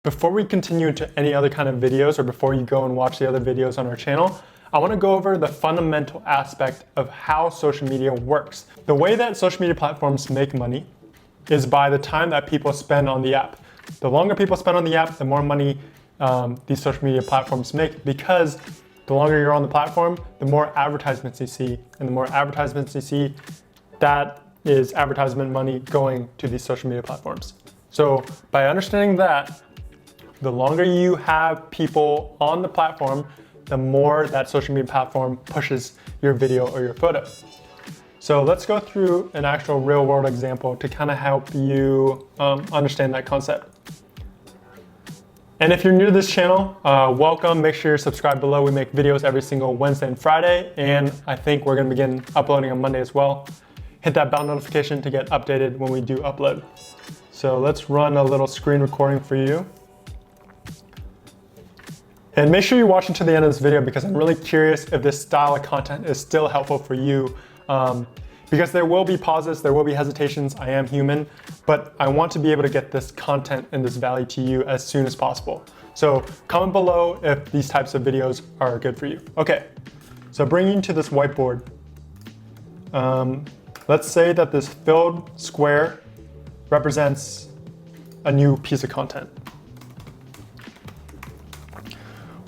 Before we continue into any other kind of videos or before you go and watch the other videos on our channel, I want to go over the fundamental aspect of how social media works. The way that social media platforms make money is by the time that people spend on the app. The longer people spend on the app, the more money these social media platforms make, because the longer you're on the platform, the more advertisements you see. And the more advertisements you see, that is advertisement money going to these social media platforms. So by understanding that, the longer you have people on the platform, the more that social media platform pushes your video or your photo. So let's go through an actual real world example to kind of help you understand that concept. And if you're new to this channel, welcome. Make sure you're subscribed below. We make videos every single Wednesday and Friday, and I think we're gonna begin uploading on Monday as well. Hit that bell notification to get updated when we do upload. So let's run a little screen recording for you. And make sure you watch until the end of this video, because I'm really curious if this style of content is still helpful for you. Because there will be pauses, there will be hesitations, I am human, but I want to be able to get this content and this value to you as soon as possible. So comment below if these types of videos are good for you. Okay, so bringing you to this whiteboard. Let's say that this filled square represents a new piece of content.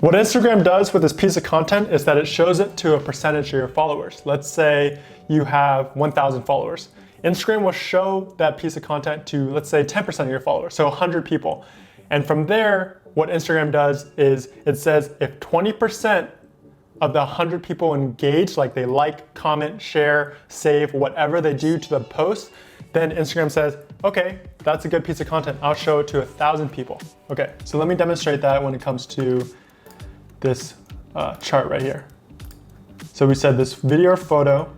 What Instagram does with this piece of content is that it shows it to a percentage of your followers. Let's say you have 1,000 followers. Instagram will show that piece of content to, let's say, 10% of your followers, so 100 people. And from there, what Instagram does is it says if 20% of the 100 people engage, like they like, comment, share, save, whatever they do to the post, then Instagram says, okay, that's a good piece of content. I'll show it to 1,000 people. Okay, so let me demonstrate that when it comes to this chart right here. So we said this video or photo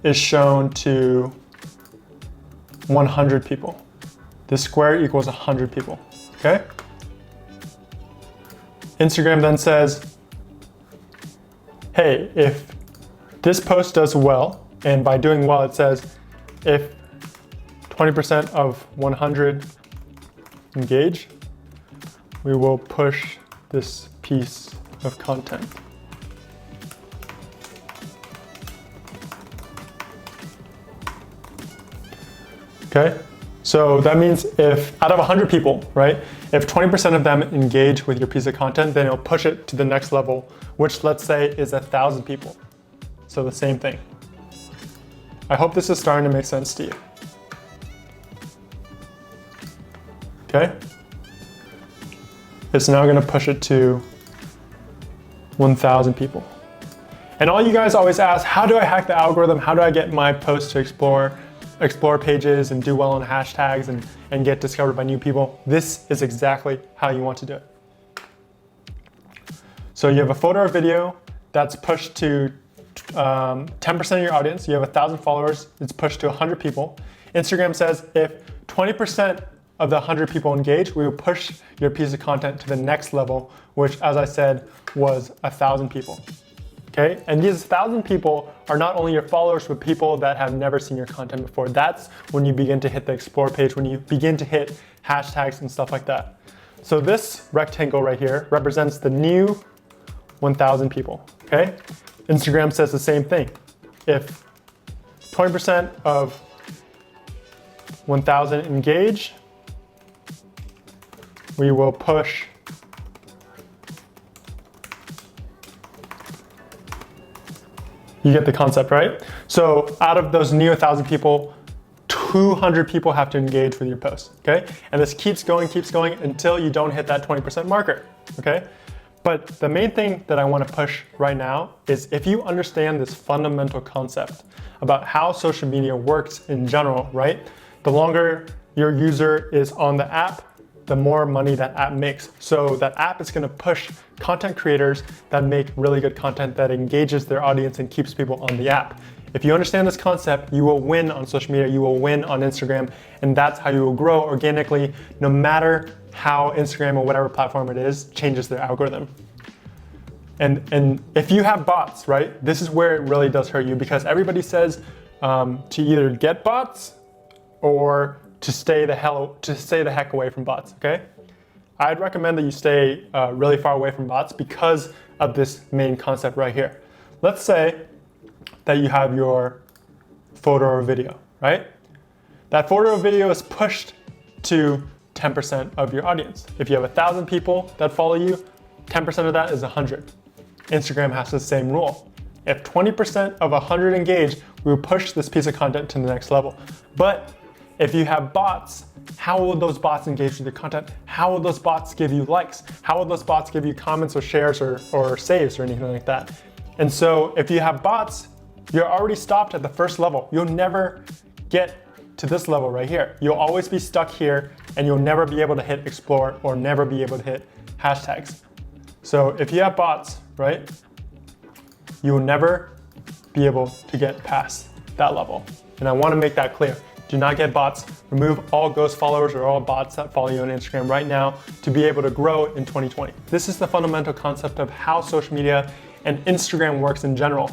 is shown to 100 people. This square equals 100 people, okay? Instagram then says, hey, if this post does well, and by doing well, it says if 20% of 100 engage, we will push this piece of content. Okay, so that means if out of 100 people, right, if 20% of them engage with your piece of content, then it'll push it to the next level, which let's say is 1,000 people. So the same thing. I hope this is starting to make sense to you. Okay. It's now gonna push it to 1,000 people. And all you guys always ask, how do I hack the algorithm? How do I get my posts to explore pages and do well on hashtags and get discovered by new people? This is exactly how you want to do it. So you have a photo or video that's pushed to 10% of your audience. You have 1,000 followers, it's pushed to 100 people. Instagram says if 20% of the 100 people engage, we will push your piece of content to the next level, which, as I said, was 1,000 people. Okay, and these 1,000 people are not only your followers, but people that have never seen your content before. That's when you begin to hit the explore page, when you begin to hit hashtags and stuff like that. So this rectangle right here represents the new 1,000 people, okay? Instagram says the same thing. If 20% of 1,000 engage, we will push You get the concept, right? So out of those new 1,000 people, 200 people have to engage with your post, okay? And this keeps going until you don't hit that 20% marker, okay? But the main thing that I want to push right now is if you understand this fundamental concept about how social media works in general, right? The longer your user is on the app, the more money that app makes. So that app is gonna push content creators that make really good content that engages their audience and keeps people on the app. If you understand this concept, you will win on social media, you will win on Instagram, and that's how you will grow organically, no matter how Instagram or whatever platform it is changes their algorithm. And if you have bots, right, this is where it really does hurt you, because everybody says to either get bots or to stay the heck away from bots, okay? I'd recommend that you stay really far away from bots because of this main concept right here. Let's say that you have your photo or video, right? That photo or video is pushed to 10% of your audience. If you have 1,000 people that follow you, 10% of that is 100. Instagram has the same rule. If 20% of 100 engage, we will push this piece of content to the next level. But if you have bots, how will those bots engage with your content? How will those bots give you likes? How will those bots give you comments or shares or saves or anything like that? And so if you have bots, you're already stopped at the first level. You'll never get to this level right here. You'll always be stuck here and you'll never be able to hit explore or never be able to hit hashtags. So if you have bots, right, you will never be able to get past that level. And I want to make that clear. Do not get bots. Remove all ghost followers or all bots that follow you on Instagram right now to be able to grow in 2020. This is the fundamental concept of how social media and Instagram works in general.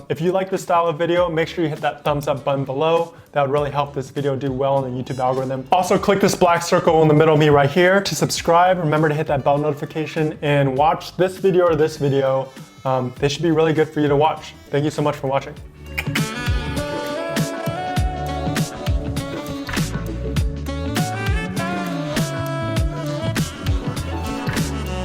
If you like this style of video, make sure you hit that thumbs up button below. That would really help this video do well in the YouTube algorithm. Also, click this black circle in the middle of me right here to subscribe. Remember to hit that bell notification and watch this video or this video. They should be really good for you to watch. Thank you so much for watching.